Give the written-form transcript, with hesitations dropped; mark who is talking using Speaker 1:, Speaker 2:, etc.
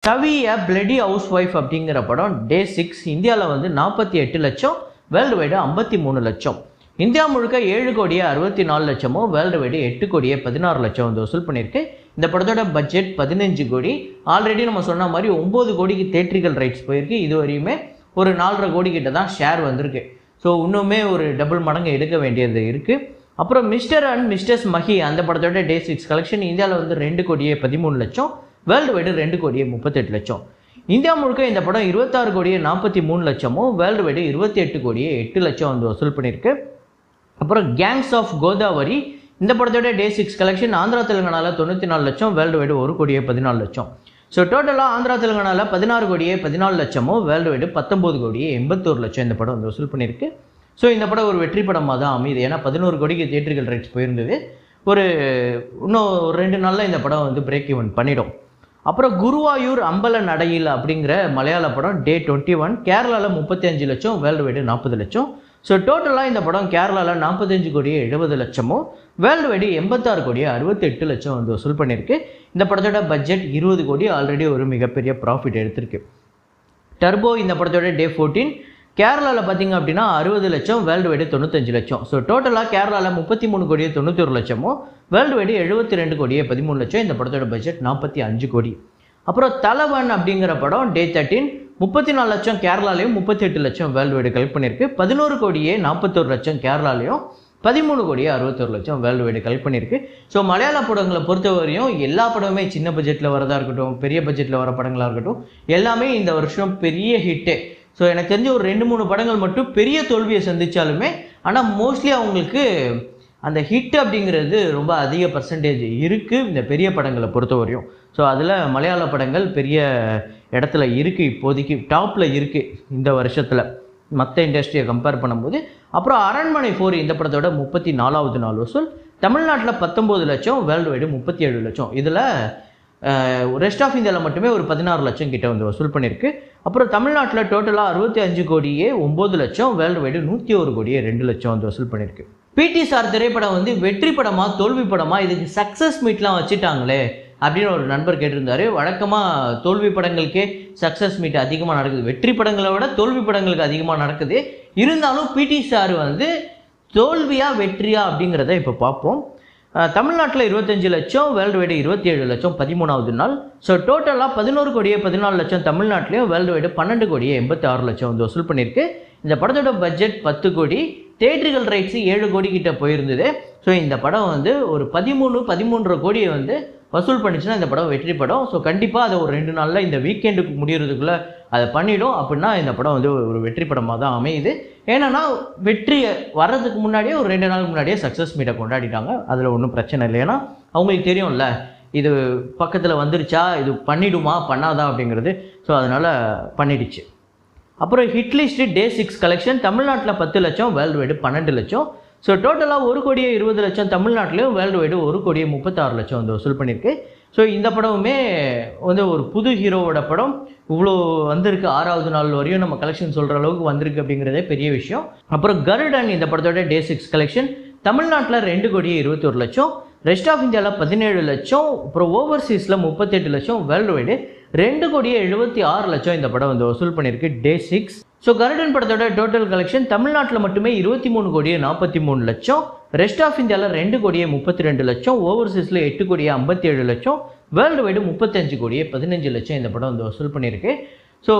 Speaker 1: Dewey அ bloody house wife அப்படிங்கிற படம் டே 6 இந்தியாவில் வந்து 48 லட்சம், வேர்ல்டு வைடு 53 லட்சம். இந்தியா முழுக்க 7 கோடியே 64 லட்சமும், வேர்ல்டு வைடு 8 கோடியே 16 லட்சம் வந்து வசூல் பண்ணியிருக்கு. இந்த படத்தோட பட்ஜெட் 15 கோடி. ஆல்ரெடி நம்ம சொன்ன மாதிரி 9 கோடிக்கு தேட்ரிக்கல் ரைட்ஸ் போயிருக்கு. இது வரையுமே ஒரு 4.5 கோடி கிட்ட தான் ஷேர் வந்திருக்கு. ஸோ இன்னுமே ஒரு டபுள் மடங்கு எடுக்க வேண்டியது இருக்குது. அப்புறம் மிஸ்டர் அண்ட் மிஸ்டர்ஸ் மஹி அந்த படத்தோட டே 6 கலெக்ஷன் இந்தியாவில் வந்து 2 கோடியே 13 லட்சம், வேர்ல்டு வைடு 2 கோடியே 38 லட்சம். இந்தியா முழுக்க இந்த படம் 26 கோடியே 43 லட்சமும், வேர்ல்டு வைடு 28 கோடியே 8 லட்சம் வந்து வசூல் பண்ணியிருக்கு. அப்புறம் கேங்ஸ் ஆஃப் கோதாவரி இந்த படத்தோட டே 6 கலெக்ஷன் ஆந்திரா தெலுங்கானாவில் 94 லட்சம், வேர்ல்டு வைடு 1 கோடியே 14 லட்சம். ஸோ டோட்டலாக ஆந்திரா தெலுங்கானாவில் 16 கோடியே 14 லட்சமும், வேர்ல்டு வைடு 19 கோடியே 81 லட்சம் இந்த படம் வந்து வசூல் பண்ணியிருக்கு. ஸோ இந்த படம் ஒரு வெற்றி படமாக தான் அமையுது. ஏன்னா 11 கோடிக்கு தியேட்டர்கள் ரைட்ஸ் போயிருந்தது. இன்னும் 2 நாளில் இந்த படம் வந்து பிரேக் ஈவன் பண்ணிடும். அப்புறம் குருவாயூர் அம்பல நடையில் அப்படிங்கிற மலையாள படம் டே 21 கேரளாவில் 35 லட்சம், வேர்ல்டு வைடு 40 லட்சம். ஸோ டோட்டலாக இந்த படம் கேரளாவில் 45 கோடியே 70 லட்சமும், வேர்ல்டு வைடு 86 கோடியே 68 லட்சம் வந்து வசூல் பண்ணியிருக்கு. இந்த படத்தோட பட்ஜெட் 20 கோடி, ஆல்ரெடி ஒரு மிகப்பெரிய ப்ராஃபிட் எடுத்திருக்கு. டர்போ இந்த படத்தோட டே 14 கேரளாவில் பார்த்திங்க அப்படின்னா 60 லட்சம், வேர்ல்டு வைடு 95 லட்சம். ஸோ டோட்டலாக கேரளாவில் 33 கோடியே 91 லட்சமும், வேர்ல்டு வைடு 72 கோடியே 13 லட்சம். இந்த படத்தோட பட்ஜெட் 45 கோடி. அப்புறம் தலவன் அப்படிங்கிற படம் டே 13 34 லட்சம் கேரளாலையும், 38 லட்சம் வேர்ல்டு வைடு கலெக்ட் பண்ணியிருக்கு. 11 கோடியே 41 லட்சம் கேரளாலையும், 13 கோடியே 61 லட்சம் வேர்ல்டு வைடு கலெக்ட் பண்ணியிருக்கு. ஸோ மலையாள படங்களை பொறுத்தவரையும் எல்லா படமுமே சின்ன பட்ஜெட்டில் வரதா இருக்கட்டும், பெரிய பட்ஜெட்டில் வர படங்களாக இருக்கட்டும், எல்லாமே இந்த வருஷம் பெரிய ஹிட்டு. ஸோ எனக்கு தெரிஞ்ச ஒரு 2-3 படங்கள் மட்டும் பெரிய தோல்வியை சந்தித்தாலுமே, ஆனால் மோஸ்ட்லி அவங்களுக்கு அந்த ஹிட் அப்படிங்கிறது ரொம்ப அதிக பர்சன்டேஜ் இருக்குது இந்த பெரிய படங்களை பொறுத்தவரையும். ஸோ அதில் மலையாள படங்கள் பெரிய இடத்துல இருக்குது, இப்போதைக்கு டாப்பில் இருக்குது இந்த வருஷத்தில் மற்ற இண்டஸ்ட்ரியை கம்பேர் பண்ணும்போது. அப்புறம் அரண்மனை 4 இந்த படத்தோட 34வது நாள் வசூல், தமிழ்நாட்டில் 19 லட்சம், வேர்ல்டு வைடு 37 லட்சம். இதில் ரெஸ்ட் ஆஃப் இந்தியாவில் மட்டுமே ஒரு 16 லட்சம் கிட்ட வந்து வசூல் பண்ணியிருக்கு. அப்புறம் தமிழ்நாட்டில் டோட்டலாக 65 கோடியே 9 லட்சம், வேர்ல்டு வைடு 101 கோடியே 2 லட்சம் வந்து வசூல் பண்ணியிருக்கு. பிடி சார் திரைப்படம் வந்து வெற்றி படமா தோல்வி படமா, இதுக்கு சக்ஸஸ் மீட்லாம் வச்சுட்டாங்களே அப்படின்னு ஒரு நண்பர் கேட்டிருந்தாரு. வழக்கமாக தோல்வி படங்களுக்கே சக்ஸஸ் மீட் அதிகமாக நடக்குது, வெற்றி படங்களை விட தோல்வி படங்களுக்கு அதிகமாக நடக்குது. இருந்தாலும் பிடி சார் வந்து தோல்வியா வெற்றியா அப்படிங்கிறத இப்போ பார்ப்போம். தமிழ்நாட்டில் 25 லட்சம், வேர்ல்டு வைடு 27 லட்சம் 13வது நாள். ஸோ டோட்டலாக 11 கோடியே 14 லட்சம் தமிழ்நாட்டிலையும், வேர்ல்டு வைடு 12 கோடியே 86 லட்சம் வந்து வசூல் பண்ணியிருக்கு. இந்த படத்தோட பட்ஜெட் 10 கோடி, தேட்ரிக்கல் ரைட்ஸ் 7 கோடி கிட்ட போயிருந்தது. ஸோ இந்த படம் வந்து ஒரு 13-13.5 கோடியை வந்து வசூல் பண்ணிச்சுன்னா இந்த படம் வெற்றி படம். ஸோ கண்டிப்பாக அதை ஒரு 2 நாளில் இந்த வீக்கெண்டுக்கு முடிகிறதுக்குள்ளே அதை பண்ணிடும். அப்படின்னா இந்த படம் வந்து ஒரு வெற்றி படமாக தான் அமையுது. ஏன்னா வெற்றி வர்றதுக்கு முன்னாடியே ஒரு 2 நாளுக்கு முன்னாடியே சக்ஸஸ் மீட்டை கொண்டாடிட்டாங்க. அதில் ஒன்றும் பிரச்சனை இல்லை. ஏன்னா அவங்களுக்கு தெரியும்ல இது பக்கத்தில் வந்துருச்சா, இது பண்ணிடுமா பண்ணாதா அப்படிங்கிறது. ஸோ அதனால் பண்ணிடுச்சு. அப்புறம் ஹிட் லிஸ்ட் டே 6 கலெக்ஷன் தமிழ்நாட்டில் 10 லட்சம், வேர்ல்டு வைடு 12 லட்சம். ஸோ டோட்டலாக 1 கோடியே 20 லட்சம் தமிழ்நாட்டிலையும், வேர்ல்டு வைடு 1 கோடியே 36 லட்சம் வந்து வசூல் பண்ணியிருக்கு. ஸோ இந்த படமுமே வந்து ஒரு புது ஹீரோவோட படம். இவ்வளோ வந்திருக்கு, 6வது நாள் வரையும் நம்ம கலெக்ஷன் சொல்கிற அளவுக்கு வந்திருக்கு அப்படிங்கிறதே பெரிய விஷயம். அப்புறம் கருடன் இந்த படத்தோட டே 6 கலெக்ஷன் தமிழ்நாட்டில் 2 கோடியே 21 லட்சம், ரெஸ்ட் ஆஃப் இந்தியாவில் 17 லட்சம், அப்புறம் ஓவர்சீஸில் 38 லட்சம், வேர்ல்டு வைடு 2 கோடியே 76 லட்சம் இந்த படம் வந்து வசூல் பண்ணியிருக்கு டே 6. ஸோ கருடன் படத்தோட டோட்டல் கலெக்ஷன் தமிழ்நாட்டில் மட்டுமே 23 கோடியே 43 லட்சம், ரெஸ்ட் ஆஃப் இந்தியாவில் 2 கோடியே 32 லட்சம், ஓவர்சீஸில் 8 கோடியே 57 லட்சம், வேர்ல்டு வைடு 35 கோடியே 15 லட்சம் இந்த படம் வந்து வசூல் பண்ணியிருக்கு. ஸோ